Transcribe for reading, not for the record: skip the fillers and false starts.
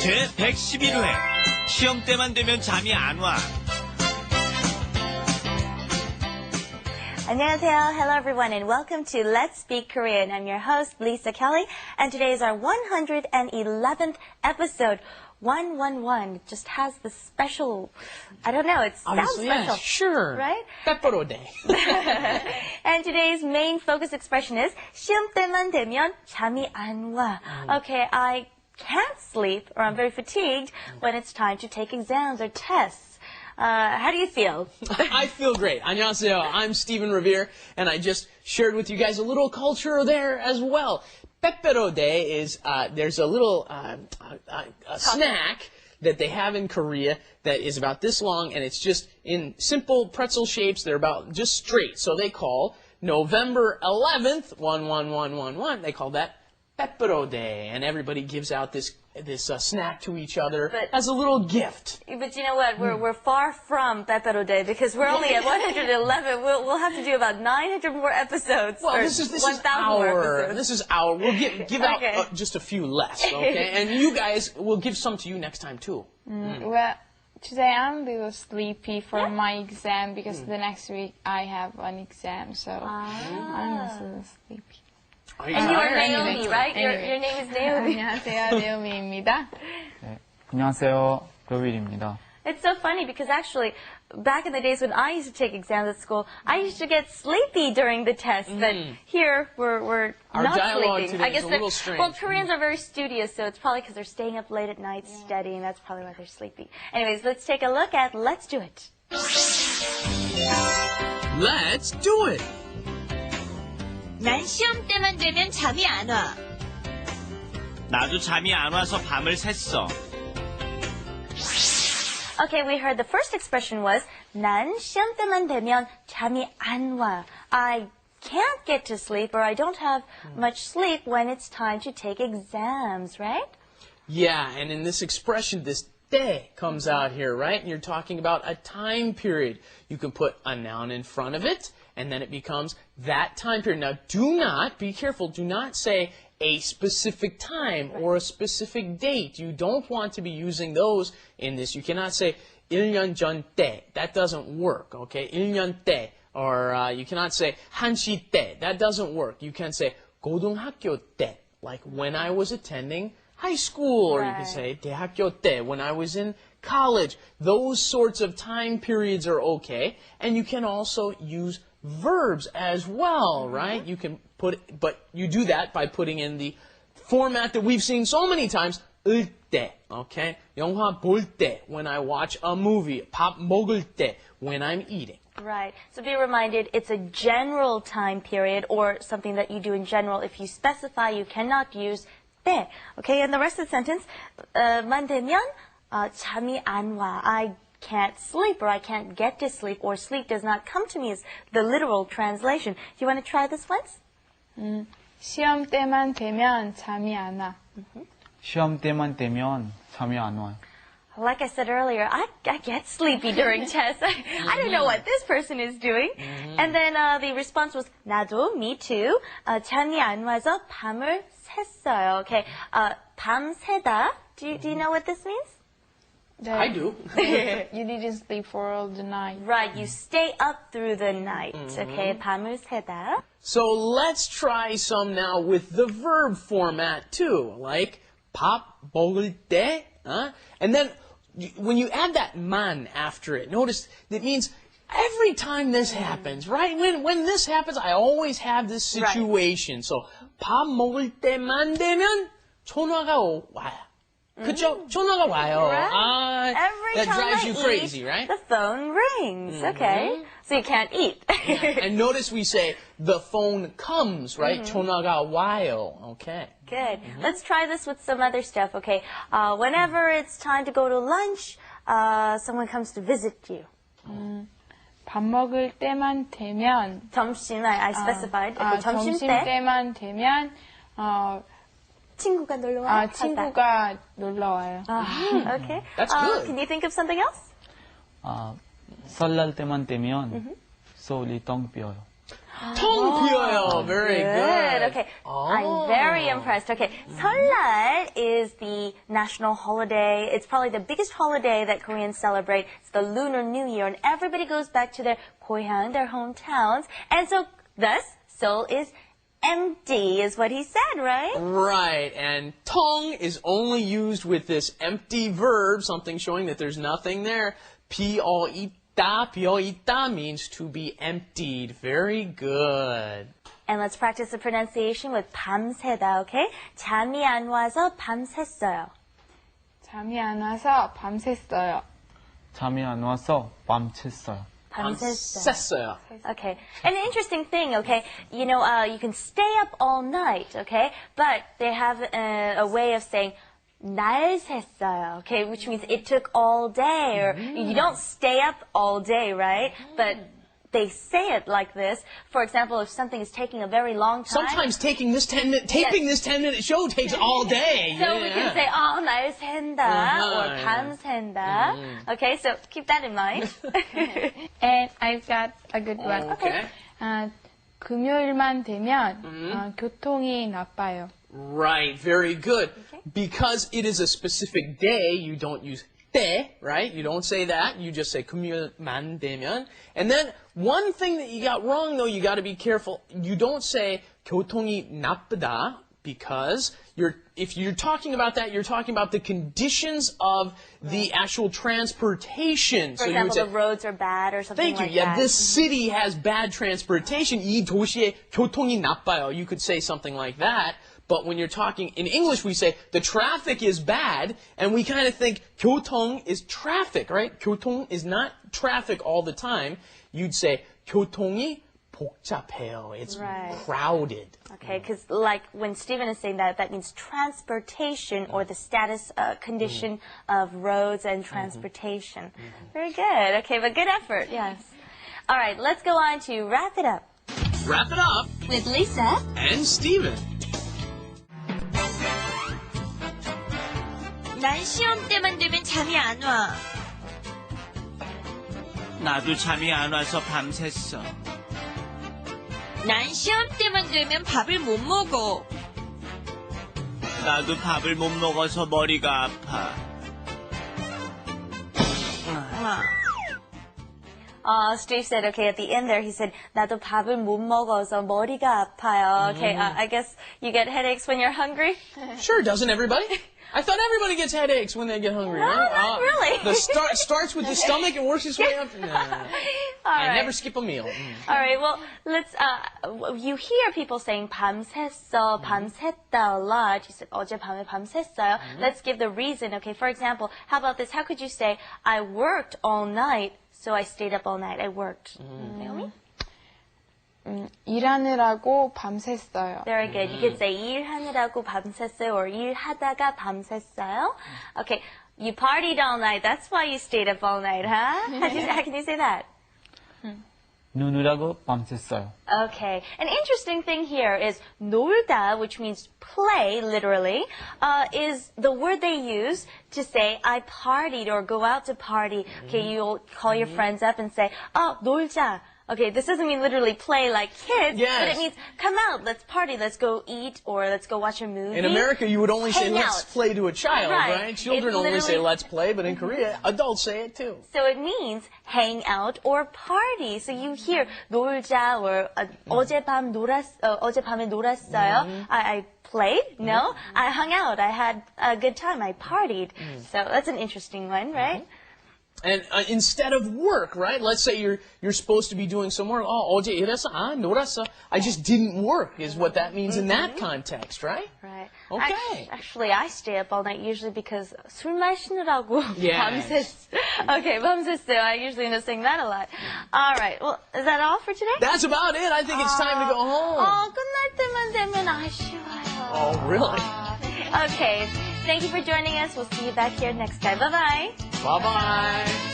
제 111회 시험 때만 되면 잠이 안 와. 안녕하세요. Hello everyone and welcome to Let's Speak Korean. I'm your host Lisa Kelly and today is our 111th episode. 111 just has this special, I don't know, it sounds Obviously, special. Yeah, sure. Right? Pepero day. And today's main focus expression is 시험 때만 되면 잠이 안 와. Okay, I can't sleep or I'm very fatigued when it's time to take exams or tests. How do you feel? I feel great. 안녕하세요. I'm Stephen Revere, and I just shared with you guys a little culture there as well. Pepero day is, there's a little snack that they have in Korea that is about this long, and it's just in simple pretzel shapes. They're about just straight. So they call November 11th, 11111, they call that Pepero day, and everybody gives out this snack to each other as a little gift. But you know what? We're far from Pepero Day because we're only at 111. We'll have to do about 900 more episodes. Well, or this is more episodes. This is our. We'll give out just a few less, okay? And you guys, we'll give some to you next time too. Well, today I'm a little sleepy for my exam because the next week I have an exam, so I'm a little sleepy. And you are Naomi, right? Your name is Naomi. 안녕하세요, 네오미입니다. 네, 안녕하세요. 로윌입니다. It's so funny because actually, back in the days when I used to take exams at school, I used to get sleepy during the tests. But here, we're Our not dialogue sleeping. today I guess is a little strange. Well, Koreans are very studious, so it's probably because they're staying up late at night studying. That's probably why they're sleepy. Anyways, let's take a look at Let's Do It. Let's do it. 난 시험 때만 되면 잠이 안 와. 나도 잠이 안 와서 밤을 샜어. Okay, we heard the first expression was 난 시험 때만 되면 잠이 안 와. I can't get to sleep or I don't have much sleep when it's time to take exams, right? Yeah, and in this expression, this 때 comes out here, right? And you're talking about a time period. You can put a noun in front of it, and then it becomes that time period. Now, do not, be careful, do not say a specific time or a specific date. You don't want to be using those in this. You cannot say 1년 전 때. That doesn't work, okay? 1년 때. Or you cannot say 한시 때. That doesn't work. You can say 고등학교 때, like when I was attending high school, or you can say 대학교 때, when I was in college. Those sorts of time periods are okay. And you can also use verbs as well, right? You can but you do that by putting in the format that we've seen so many times, 을 때, okay? 영화 볼 때, when I watch a movie. 밥 먹을 때, when I'm eating. Right. So be reminded, it's a general time period or something that you do in general. If you specify, you cannot use 때. Okay, and the rest of the sentence, 만 되면 잠이 안 와. I can't sleep or I can't get to sleep or sleep does not come to me is the literal translation. Do you want to try this once? 시험 때만 되면 잠이 안 와. 시험 때만 되면 잠이 안 와요. Like I said earlier, I get sleepy during tests. I don't know what this person is doing. And then the response was 나도, me too. 잠이 안 와서 밤을 샜어요. Okay, 밤 새다. Do you know what this means? I do. You didn't sleep for all the night. Right, you stay up through the night. Okay, 밤을 새다. So let's try some now with the verb format too, like 밥 먹을 때, and then when you add that man after it, notice it means every time this happens, right? When this happens, I always have this situation. So 밥 먹을 때만 되면 전화가 와요. 그죠? 전화가 와요. Every that time drives I you eat, crazy, right? the phone rings. Okay, so you can't eat. And notice we say the phone comes, right? 전화가 와요. Okay. Good. Let's try this with some other stuff. Okay, whenever it's time to go to lunch, someone comes to visit you. 밥 먹을 때만 되면 점심, I specified. 점심 점심 때 때만 되면 친구가 놀러 와요. 친구가 놀러 와요. Okay. That's good. Can you think of something else? 설날 때만 되면 소리 텅 비어요. 텅 비어요. Very good. Okay, I'm very impressed. Okay, 설날 is the national holiday. It's probably the biggest holiday that Koreans celebrate. It's the Lunar New Year, and everybody goes back to their 고향, their hometowns. And so, thus, Seoul is empty, is what he said, right? Right, and 텅 is only used with this empty verb, something showing that there's nothing there. 비어있다 means to be emptied. Very good. And let's practice the pronunciation with 밤새다, okay? 잠이 안 와서 밤샜어요. 잠이 안 와서 밤샜어요. 잠이 안 와서 밤샜어요. 밤샜어요. Okay. And an interesting thing, okay, you know, you can stay up all night, okay? But they have a way of saying 날 샜어요, okay, which means it took all day, or you don't stay up all day, right? But they say it like this. For example, if something is taking a very long time. Sometimes taping this 10-minute show takes all day. So we can say, 날 샌다, or 밤 샌다. Okay, so keep that in mind. And I've got a good one. Okay. 금요일만 되면 교통이 나빠요. Right, very good. Because it is a specific day, you don't use 때, right? You don't say that. You just say 금요일만 되면. And then one thing that you got wrong, though, you got to be careful. You don't say 교통이 나쁘다, because if you're talking about that, you're talking about the conditions of the actual transportation. For example, the roads are bad or something Thank you. like Yeah, that. this city has bad transportation. 이 도시에 교통이 나빠요. You could say something like that. But when you're talking in English, we say the traffic is bad, and we kind of think 교통 is traffic, right? 교통 is not traffic all the time. You'd say 교통이 복잡해요. It's crowded. Okay, because like when Stephen is saying that, that means transportation or the status condition of roads and transportation. Very good. Okay, but good effort. Yes. All right, let's go on to wrap it up. Wrap it up. With Lisa. And Steven. 난 시험 때만 되면 잠이 안 와. 나도 잠이 안 와서 밤샜어. 난 시험 때만 되면 밥을 못 먹어. 나도 밥을 못 먹어서 머리가 아파. Steve said, okay, at the end there, he said, 나도 밥을 못 먹어서 머리가 아파요. Okay, I guess you get headaches when you're hungry? Sure, doesn't everybody? I thought everybody gets headaches when they get hungry, No, right? not really. The starts with the stomach and works its way up. No. I never skip a meal. All right, well, let's, you hear people saying 밤샜어, 밤샜다 a lot. You said 어젯밤에 밤샜어요. Let's give the reason. Okay, for example, how about this? How could you say, I worked all night, so I stayed up all night. I worked. Naomi? 일하느라고 밤샜어요. Very good. You could say 일하느라고 밤샜어요 or 일하다가 밤샜어요. Okay, you partied all night. That's why you stayed up all night, huh? How can you say that? 누누라고 밤샜어요. Okay. An interesting thing here is 놀다, which means play, literally, is the word they use to say I partied or go out to party. Okay, you'll call your friends up and say, 놀자. Okay, this doesn't mean literally play like kids, but it means come out, let's party, let's go eat, or let's go watch a movie. In America, you would only say Hang let's out. play to a child, right? Children only say literally- let's play, but in Korea, adults say it too. So it means hang out or party. So you hear 놀자 or 어젯밤에 놀았어요. I played? No. I hung out. I had a good time. I partied. So that's an interesting one, right? And instead of work, right? Let's say you're supposed to be doing some work. 어제 일했어? 놀았어. I just didn't work is what that means in that context, right? Right. Okay. Actually, I stay up all night usually because 술 마시느라고 Yes. 밤샜어. Okay, 밤샜어요. I usually end up saying that a lot. All right. Well, is that all for today? That's about it. I think it's time to go home. 끝날 때만 되면 아쉬워요. Oh, really? Okay. Thank you for joining us. We'll see you back here next time. Bye-bye. Bye-bye.